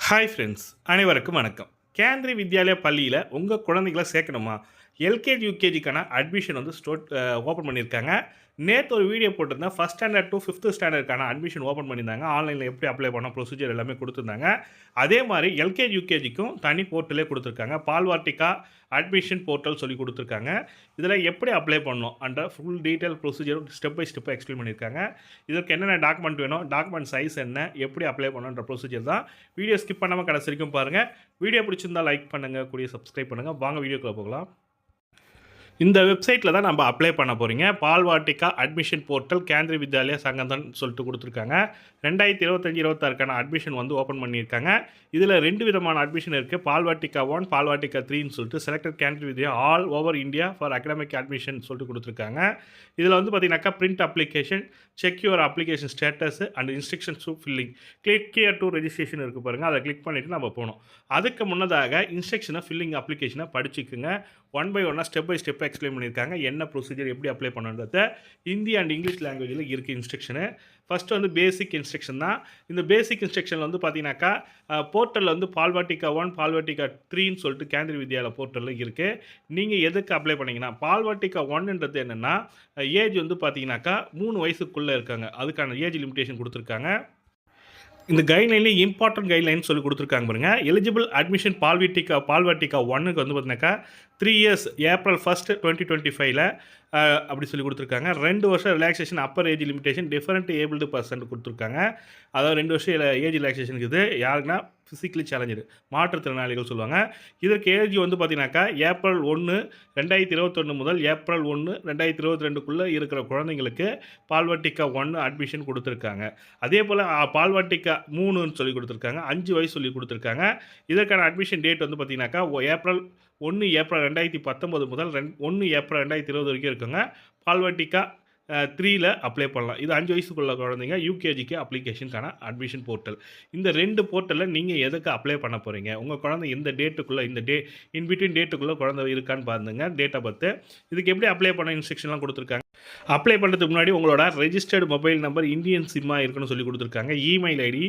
Hi friends, அனைவருக்கும் வணக்கம். கேந்திரிய வித்யாலயா பள்ளியில் உங்கள் குழந்தைகளை சேர்க்கணுமா? எல்கேஜி, யூகேஜிக்கான அட்மிஷன் வந்து ஓப்பன் பண்ணியிருக்காங்க. நேற்று ஒரு வீடியோ போட்டிருந்தேன். ஃபஸ்ட் ஸ்டாண்டர்ட் டு ஃபிஃப்த் ஸ்டாண்டர்டுக்கான அட்மிஷன் ஓப்பன் பண்ணியிருந்தாங்க. ஆன்லைனில் எப்படி அப்ளை பண்ண ப்ரொசீஜர் எல்லாமே கொடுத்துருந்தாங்க. அதே மாதிரி எல்கேஜி, யூகேஜிக்கும் தனி போர்ட்டலே கொடுத்துருக்காங்க. பால்வாட்டிகா அட்மிஷன் போர்ட்டல் சொல்லி கொடுத்துருக்காங்க. இதில் எப்படி அப்ளை பண்ணணும் என்ற full detail procedure step by ஸ்டெப்பாக எக்ஸ்பிளைன் பண்ணியிருக்காங்க. இதற்கு என்னென்ன டாக்குமெண்ட் வேணும், டாக்குமெண்ட் சைஸ் என்ன, எப்படி அப்ளை பண்ணணுன்ற ப்ரொசீஜர் தான். வீடியோ ஸ்கிப் பண்ணாமல் கடைசி வரைக்கும் பாருங்கள். வீடியோ பிடிச்சிருந்தா லைக் பண்ணுங்கள், கூடிய சப்ஸ்கிரைப் பண்ணுங்கள். வாங்க வீடியோக்குள்ளே போகலாம். இந்த வெப்சைட்டில் தான் நம்ம அப்ளை பண்ண போகிறீங்க. பால்வாட்டிகா அட்மிஷன் போர்ட்டல் கேந்திரிய வித்யாலயா சங்கந்தன் சொல்லிட்டு கொடுத்துருக்காங்க. 2025-26க்கான அட்மிஷன் வந்து ஓப்பன் பண்ணியிருக்காங்க. இதில் 2 விதமான அட்மிஷன் இருக்குது. பால்வாட்டிகா 1, பால்வாட்டிகா 3ன்னு சொல்லிட்டு selected Kendriya Vidya all over India for academic admission சொல்லிட்டு கொடுத்துருக்காங்க. இதில் வந்து பார்த்தீங்கன்னாக்கா print application, check your application status and instructions to filling, click here to registration இருக்குது பாருங்கள். அதை கிளிக் பண்ணிவிட்டு நம்ம போகணும். அதுக்கு முன்னதாக இன்ஸ்ட்ரக்ஷனை ஃபில்லிங் அப்ளிகேஷனை படிச்சுக்குங்க. ஒன் பை ஒன்னாக ஸ்டெப் பை ஸ்டெப்பாக எக்ஸ்பிளைன் பண்ணியிருக்காங்க. என்ன ப்ரொசீஜர், எப்படி அப்ளை பண்ணுன்றத ஹிந்தி அண்ட் இங்கிலீஷ் லாங்குவேஜில் இருக்குது இன்ஸ்ட்ரக்ஷனு. ஃபஸ்ட்டு வந்து பேசிக் இன்ஸ்ட்ரக்ஷன் தான். இந்த பேசிக் இன்ஸ்ட்ரக்ஷனில் வந்து பார்த்தீங்கன்னாக்கா போர்ட்டலில் வந்து பால்வாட்டிகா 1, பால்வாட்டிகா 3ன்னு சொல்லிட்டு கேந்திரிய வித்யாலயா போர்ட்டலில் இருக்குது. நீங்கள் எதுக்கு அப்ளை பண்ணிங்கன்னா, பால்வாட்டிகா 1ன்றது என்னென்னா ஏஜ் வந்து பார்த்தீங்கன்னாக்கா 3 வயசுக்குள்ளே இருக்காங்க. அதுக்கான ஏஜ் லிமிடேஷன் கொடுத்துருக்காங்க. இந்த கைட்லைன்லேயே இம்பார்ட்டன்ட் கைட்லைன் சொல்லி கொடுத்துருக்காங்க பாருங்க. எலிஜிபிள் அட்மிஷன் பால்வாட்டிகா 1க்கு வந்து பார்த்தீங்கன்னாக்கா 3 இயர்ஸ் ஏப்ரல் 1, 2025 அப்படி சொல்லி கொடுத்துருக்காங்க. 2 வருஷம் relaxation upper age limitation different abled person கொடுத்துருக்காங்க. அதாவது 2 வருஷம் ஏஜ் ரிலாக்ஸேஷன் இருக்குது. யாருக்குன்னா ஃபிசிக்கலி சேலஞ்சு மாற்றுத்திறனாளிகள் சொல்லுவாங்க. இதற்கு ஏஜ் வந்து பார்த்தீங்கன்னாக்கா ஏப்ரல் 1, 2021 முதல் ஏப்ரல் 1, 2022க்குள்ளே இருக்கிற குழந்தைங்களுக்கு பால்வாட்டிகா 1 அட்மிஷன் கொடுத்துருக்காங்க. அதே போல் பால்வாட்டிகா 3ன்னு சொல்லி கொடுத்துருக்காங்க. 5 வயசு சொல்லி கொடுத்துருக்காங்க. இதற்கான அட்மிஷன் டேட் வந்து பார்த்தீங்கன்னாக்கா ஏப்ரல் 1 ஏப்ரல் 2019 முதல் 1 ஏப்ரல் 2020 வரைக்கும் இருக்குங்க. பால்வாட்டிகா 3ல அப்ளை பண்ணலாம். இது 5 வயசுக்குள்ள குழந்தைங்க. யூகேஜிக்கு அப்ளிகேஷனுக்கான அட்மிஷன் போர்ட்டல். இந்த 2 போர்ட்டலில் நீங்கள் எதுக்கு அப்ளை பண்ண போகிறீங்க, உங்கள் குழந்தை எந்த டேட்டுக்குள்ளே, இந்த இன்பிட்வீன் டேட்டுக்குள்ளே குழந்தை இருக்கான்னு பாருங்க. Date of birth. இதுக்கு எப்படி அப்ளை பண்ண இன்ஸ்ட்ரக்ஷன்லாம் கொடுத்துருக்காங்க. அப்ளை பண்ணுறதுக்கு முன்னாடி உங்களோட ரெஜிஸ்டர்டு மொபைல் நம்பர் இந்தியன் சிம்மாக இருக்குன்னு சொல்லி கொடுத்துருக்காங்க. இமெயில் ஐடி,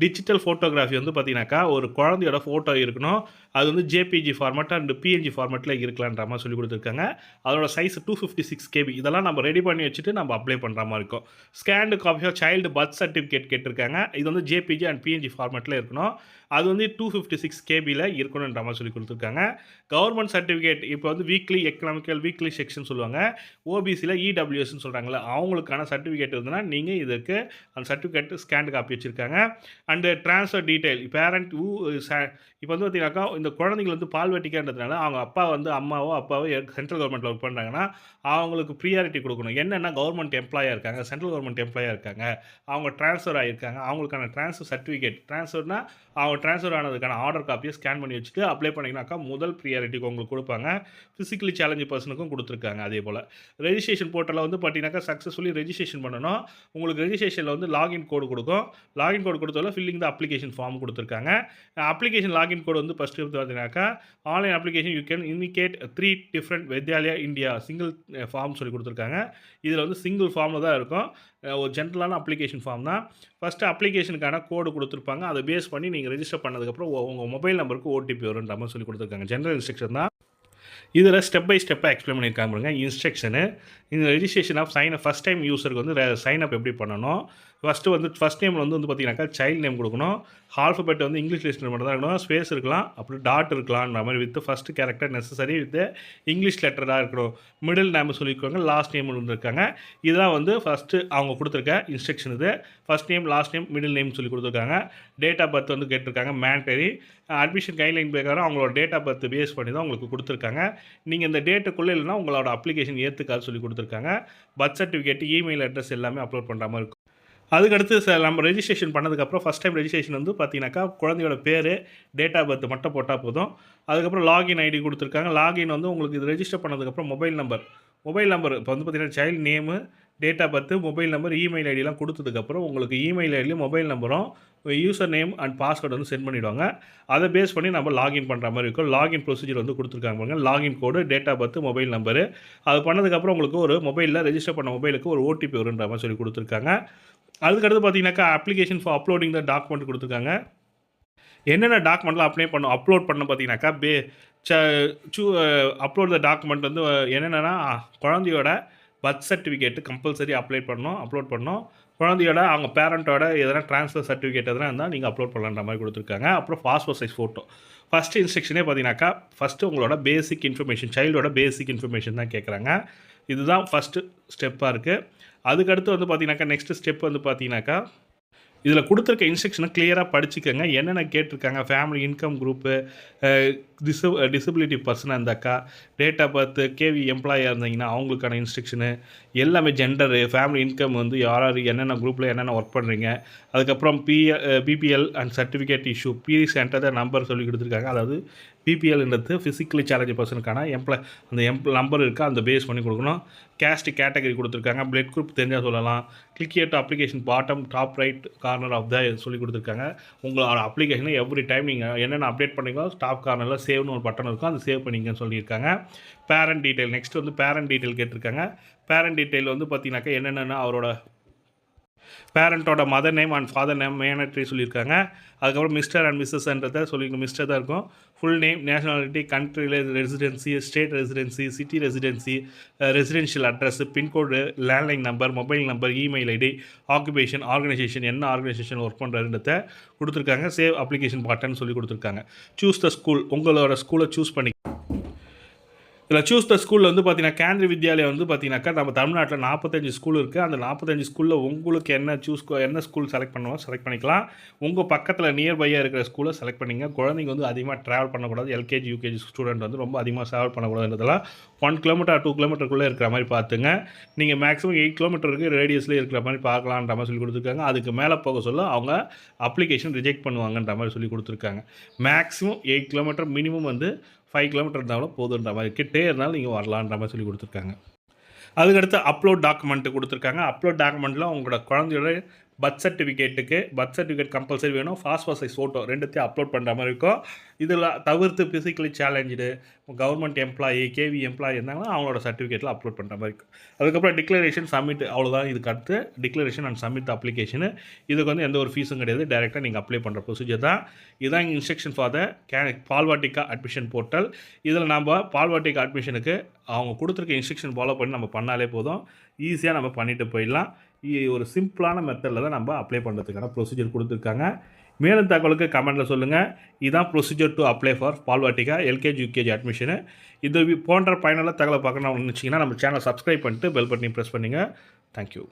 டிஜிட்டல் ஃபோட்டோகிராஃபி வந்து பார்த்தீங்கன்னாக்கா ஒரு குழந்தையோட ஃபோட்டோ இருக்கணும். அது வந்து ஜேபிஜி ஃபார்மேட் அண்ட் பிஎன்ஜி ஃபார்மேட்டில் இருக்கலான்ற மாதிரி சொல்லி கொடுத்துருக்காங்க. அதோட சைஸ் 256 KB. இதெல்லாம் நம்ம ரெடி பண்ணி வச்சுட்டு நம்ம அப்ளை பண்ணுற மாதிரி இருக்கும். Scanned copy of child birth certificate கேட்டிருக்காங்க. இது வந்து ஜேபிஜி அண்ட் பிஎன்ஜி ஃபார்மேட்டில் இருக்கணும். அது வந்து 256 KBயில் இருக்கணுன்ற மாதிரி சொல்லி கொடுத்துருக்காங்க. கவர்மெண்ட் சர்டிஃபிகேட் இப்போ வந்து வீக்லி எக்கனாமிக்கல் வீக்லி செக்ஷன் சொல்லுவாங்க. ஓபிசியில் இடபிள்யூஎஸ்ன்னு சொல்கிறாங்களே அவங்களுக்கான சர்டிஃபிகேட் இருந்ததுன்னா நீங்கள் இதுக்கு அந்த சர்டிஃபிகேட் ஸ்கேன் காப்பி வச்சுருக்காங்க. அண்டு ட்ரான்ஸ்ஃபர் டீட்டெயில் பேரண்ட் இப்போ வந்து பார்த்தீங்கன்னாக்கா இந்த குழந்தைகள் வந்து பால்வாட்டிக்கான்றதுனால அவங்க அப்பா வந்து அப்பாவோ சென்ட்ரல் கவர்மெண்ட்டில் ஒர்க் பண்ணுறாங்கன்னா அவங்களுக்கு ப்ரியாரிட்டி கொடுக்கணும். என்னென்னா கவர்மெண்ட் எம்ப்ளாயாக இருக்காங்க, சென்ட்ரல் கவர்மெண்ட் எம்ப்ளாயாக இருக்காங்க, அவங்க ட்ரான்ஸ்ஃபர் ஆகியிருக்காங்க, அவங்களுக்கான ட்ரான்ஸ்ஃபர் சர்டிஃபிகேட் ட்ரான்ஸ்ஃபர்னால் அவங்க ட்ரான்ஸ்ஃபர் ஆனதுக்கான ஆர்டர் காப்பியை ஸ்கேன் பண்ணி வச்சுட்டு அப்ளை பண்ணிங்கனாக்கா முதல் ப்ரியாரிட்டிக்கு உங்களுக்கு கொடுப்பாங்க. ஃபிசிக்கலி சேலஞ்சு பர்சனுக்கும் கொடுத்துருக்காங்க. அதே போல் ரெஜிஸ்ட்ரேஷன் போர்ட்டலில் வந்து பார்த்தீங்கன்னாக்கா சக்ஸஸ்ஃபுல்லி ரெஜிஸ்ட்ரேஷன் பண்ணணும். உங்களுக்கு ரெஜிஸ்ட்ரேஷனில் வந்து லாகின் கோடு கொடுக்கும். லாகின் கோடு கொடுத்தால ஃபில்லிங் த அப்ளிகேஷன் ஃபார்ம் கொடுத்துருக்காங்க. அப்ளிகேஷன் லாகின் கோடு வந்து ஃபஸ்ட்டு பார்த்தீங்கன்னாக்கா online application you can indicate 3 different Vidyalaya India single form சொல்லி கொடுத்துருக்காங்க. இதில் வந்து சிங்கிள் ஃபார்மில் தான் இருக்கும். ஒரு ஜென்ரலான அப்ளிகேஷன் ஃபார்ம் தான். ஃபஸ்ட்டு அப்ளிகேஷனுக்கான கோடு கொடுத்துருப்பாங்க. அதை பேஸ் பண்ணி நீங்கள் ரெஜிஸ்டர் பண்ணதுக்கப்புறம் உங்கள் மொபைல் நம்பருக்கு ஓடிபி வரும்ன்ற மாதிரி சொல்லி கொடுத்துருக்காங்க. ஜென்ரல் இன்ஸ்ட்ரக்ஷன் தான். இதில் ஸ்டெப் பை ஸ்டெப்பாக எக்ஸ்பிளைன் பண்ணியிருக்காங்க பாருங்க. இன்ஸ்ட்ரக்ஷனு இந்த registration of sign first time யூஸருக்கு வந்து சைன் அப் எப்படி பண்ணணும். ஃபஸ்ட் நேம் வந்து பார்த்தீங்கன்னாக்கா சைல்டு நேம் கொடுக்கணும். ஆல்ஃபபெட் வந்து இங்கிலீஷ் லிஸ்ட்டில் மட்டும் தான் இருக்கணும். ஸ்பேஸ் இருக்கலாம், அப்படி டாட் இருக்கலாம்ன்ற மாதிரி with first character necessary with English லெட்டராக இருக்கணும். மிடில் நேம் சொல்லியிருக்காங்க, லாஸ்ட் நேம் இருந்திருக்காங்க. இதெல்லாம் வந்து ஃபஸ்ட்டு அவங்க கொடுத்துருக்க இன்ஸ்ட்ரக்ஷன். இது first name, last name, middle name சொல்லி கொடுத்துருக்காங்க. டேட் ஆஃப் பர்த் வந்து கேட்டிருக்காங்க. மேண்டரி அட்மிஷன் கைட்லைன் பிரகாரம் அவங்களோட டேட் ஆஃப் பர்த் பேஸ் பண்ணி தான் உங்களுக்கு கொடுத்துருக்காங்க. நீங்கள் இந்த டேட்டுக்குள்ளே இல்லைனா உங்களோட அப்ளிகேஷன் ஏற்றுக்காது சொல்லி கொடுத்துருக்காங்க. பர்த் சர்டிஃபிகேட், இமெயில் அட்ரஸ் எல்லாமே அப்லோட் பண்ணுற மாதிரி இருக்கும். அதுக்கடுத்து நம்ம ரெஜிஸ்ட்ரேஷன் பண்ணதுக்கப்புறம் ஃபஸ்ட் டைம் ரெஜிஸ்ட்ரேஷன் வந்து பார்த்தீங்கன்னாக்கா குழந்தையோட பேர், டேட் ஆஃப் பர்த் மட்டும் போட்டால் போதும். அதுக்கப்புறம் லாகின் ஐடி கொடுத்துருக்காங்க. லாகின் வந்து உங்களுக்கு இது ரெஜிஸ்டர் பண்ணதுக்கப்புறம் மொபைல் நம்பர் இப்போ வந்து பார்த்தீங்கன்னா child name, date of birth, mobile number, email ஐடியெலாம் கொடுத்ததுக்கப்புறம் உங்களுக்கு இமெயில் ஐடியிலையும் மொபைல் நம்பரும் யூசர் நேம் அண்ட் பாஸ்வேர்டு வந்து சென்ட் பண்ணிவிடுவாங்க. அதை பேஸ் பண்ணி நம்ம லாகின் பண்ணுற மாதிரி இருக்கும். லாகின் ப்ரொசீஜர் வந்து கொடுத்துருக்காங்க பாருங்க. Login code, date of birth, mobile number. அது பண்ணதுக்கப்புறம் உங்களுக்கு ஒரு மொபைலில் ரெஜிஸ்டர் பண்ண மொபைலுக்கு ஒரு ஓடிபி வருன்ற மாதிரி சொல்லி கொடுத்துருக்காங்க. அதுக்கடுத்து பார்த்தீங்கன்னாக்கா application for uploading the document கொடுத்துருக்காங்க. என்னென்ன டாக்குமெண்ட்லாம் அப்லோட் பண்ணணும் பார்த்தீங்கன்னாக்கா, ச சூ அப்லோட் த டாக்குமெண்ட் வந்து என்னென்னன்னா, குழந்தையோட பர்த் சர்டிஃபிகேட் கம்பல்சரி அப்லோட் பண்ணணும். குழந்தையோட அவங்க பேரண்ட்டோட எதனா ட்ரான்ஸ்ஃபர் சர்டிஃபிகேட் எதனா இருந்தால் நீங்கள் அப்லோட் பண்ணலான்ற மாரி குடுத்துருக்காங்க. அப்புறம் பாஸ்போர்ட் சைஸ் ஃபோட்டோ. ஃபர்ஸ்ட் இன்ஸ்ட்ரக்ஷனே பார்த்தீங்கன்னாக்கா, ஃபர்ஸ்ட்டு உங்களோட பேசிக் இன்ஃபர்மேஷன், சைல்டோட பேசிக் இன்ஃபர்மேஷன் தான் கேட்குறாங்க. இதுதான் ஃபர்ஸ்ட்டு ஸ்டெப்பா இருக்கு. அதுக்கடுத்து வந்து பார்த்தீங்கன்னாக்கா, நெக்ஸ்ட் ஸ்டெப் வந்து பார்த்தீங்கன்னாக்கா, இதில் கொடுத்துருக்க இன்ஸ்ட்ரக்ஷனை கிளியராக படிச்சுக்கங்க. என்னென்ன கேட்டிருக்காங்க, ஃபேமிலி இன்கம் குரூப்பு, அ டிசபிலிட்டி பர்சனாக இருந்தாக்கா, டேட் ஆஃப் பர்த்து, கேவி எம்ப்ளாயாக இருந்தீங்கன்னா அவங்களுக்கான இன்ஸ்ட்ரக்ஷனு, எல்லாமே ஜெண்டரு, ஃபேமிலி இன்கம் வந்து யார் யார் என்னென்ன குரூப்பில் என்னென்ன ஒர்க் பண்ணுறீங்க, அதுக்கப்புறம் BPL and certificate issue, please enter the number சொல்லி கொடுத்துருக்காங்க. அதாவது பிபிஎல்ன்றது ஃபிசிக்கலி சேலஞ்சு பர்சனுக்கான அந்த நம்பர் இருக்கா, அந்த பேஸ் பண்ணி கொடுக்கணும். கேஸ்ட் கேட்டகரி கொடுத்துருக்காங்க. பிளட் குரூப் தெரிஞ்சால் சொல்லலாம். Click here to application bottom top right corner of the சொல்லி கொடுத்துருக்காங்க. உங்களோட அப்ளிகேஷனை எவ்ரி டைம் நீங்கள் என்னென்ன அப்டேட் பண்ணீங்களோ டாப் கார்னரில் சேவ்னு ஒரு பட்டன் இருக்கும், அது சேவ் பண்ணிங்கன்னு சொல்லியிருக்காங்க. பேரண்ட் டீட்டெயில், நெக்ஸ்ட் வந்து பேரண்ட் டீட்டெயில் கேட்டிருக்காங்க. பேரண்ட் டீட்டெயில் வந்து பார்த்தீங்கன்னாக்கா என்னென்னா அவரோட பேரண்ட்டோட mother name and father name mandatory சொல்லியிருக்காங்க. அதுக்கப்புறம் மிஸ்டர் அண்ட் மிஸ்ஸஸ்ன்றதை சொல்லியிருக்கோம். மிஸ்டர் தான் இருக்கும். ஃபுல் நேம், நேஷனாலிட்டி, கண்ட்ரியில் residency, state residency, city residency, residential address, pincode, landline number, mobile number, email ID, occupation, organisation, என்ன ஆர்கனைசேஷன் ஒர்க் பண்ணுறதுன்றத கொடுத்துருக்காங்க. சேவ் அப்ளிகேஷன் பட்டன் சொல்லி கொடுத்துருக்காங்க. சூஸ் த ஸ்கூல், உங்களோட ஸ்கூலை சூஸ் பண்ணி இதில் சூஸ் த ஸ்கூலில் வந்து பார்த்தீங்கன்னா, கேந்திரிய வித்யாலயா வந்து பார்த்தீங்கன்னாக்கா, நம்ம தமிழ்நாட்டில் 45 ஸ்கூல் இருக்குது. அந்த 45 ஸ்கூலில் உங்களுக்கு என்ன ஸ்கூல் செலக்ட் பண்ணுவோம் செலக்ட் பண்ணிக்கலாம். உங்கள் பக்கத்தில் நியர்பையாக இருக்கிற ஸ்கூலை செலக்ட் பண்ணிங்க. குழந்தைங்க வந்து அதிகமாக ட்ராவல் பண்ணக்கூடாது. எல்கேஜி, யூகேஜி ஸ்டூடெண்ட் வந்து ரொம்ப அதிகமாக ட்ராவல் பண்ணக்கூடாதுன்றதெல்லாம் 1 கிலோமீட்டர் 2 கிலோமீட்டருக்குள்ளே இருக்கிற மாதிரி பார்த்துங்க. நீங்கள் மேக்ஸிமம் 8 கிலோமீட்டருக்கு ரேடியஸ்லேயே இருக்கிற மாதிரி பார்க்கலான்ற மாதிரி சொல்லி கொடுத்துருக்காங்க. அதுக்கு மேலே போக சொல்ல அவங்க அப்ளிகேஷன் ரிஜெக்ட் பண்ணுவாங்கன்ற மாதிரி சொல்லி கொடுத்துருக்காங்க. மேக்ஸிமம் 8 கிலோமீட்டர், மினிமம் வந்து 5 கிலோமீட்டர் இருந்தாலும் போதுன்ற மாதிரி, கிட்டே இருந்தாலும் நீங்கள் வரலான்ற மாதிரி சொல்லி கொடுத்துருக்காங்க. அதுக்கடுத்து அப்லோட் டாக்குமெண்ட்டு கொடுத்துருக்காங்க. அப்லோட் டாக்குமெண்ட்டில் உங்களோட குழந்தையோட பர்த் சர்டிஃபிகேட் கம்பல்சரி வேணும். பாஸ்போர்ட் சைஸ் ஃபோட்டோ ரெண்டுத்தையும் அப்லோட் பண்ணுற மாதிரி இருக்கும். இதில் தவிர்த்து physically challenge, government employee, KV employee இருந்தாங்கன்னா அவங்களோட சர்டிஃபிகேட்டில் அப்லோட் பண்ணுற மாதிரி இருக்கும். அதுக்கப்புறம் டிக்ளரேஷன் சப்மிட், அவ்வளோதான். இதுக்கு அடுத்து டிக்ளரேஷன் அண்ட் சப்மிட் அப்ளிகேஷனு. இதுக்கு வந்து எந்த ஒரு ஃபீஸும் கிடையாது. டேரெக்டாக நீங்கள் அப்ளை பண்ணுற ப்ரொசீஜர் தான். இதுதான் instruction for the Balvatika admission portal. இதில் நம்ம பால்வாட்டிகா அட்மிஷனுக்கு அவங்க கொடுத்துருக்க இன்ஸ்ட்ரக்ஷன் ஃபாலோ பண்ணி நம்ம பண்ணாலே போதும். ஈஸியாக நம்ம பண்ணிட்டு போயிடலாம். ஒரு சிம்பிளான மெத்தடில் தான் நம்ம அப்ளை பண்ணுறதுக்கான ப்ரொசீஜர் கொடுத்துருக்காங்க. மேலும் தகவலுக்கு கமெண்ட்டில் சொல்லுங்கள். இதுதான் procedure to apply for Balvatika LKG, UKG admission. இது போன்ற பயனுள்ள தகவலை பார்க்கணும்னு நினச்சிங்கன்னா நம்ம சேனல் சப்ஸ்கிரைப் பண்ணிட்டு பெல் பட்டனையும் ப்ரெஸ் பண்ணுங்கள். தேங்க்யூ.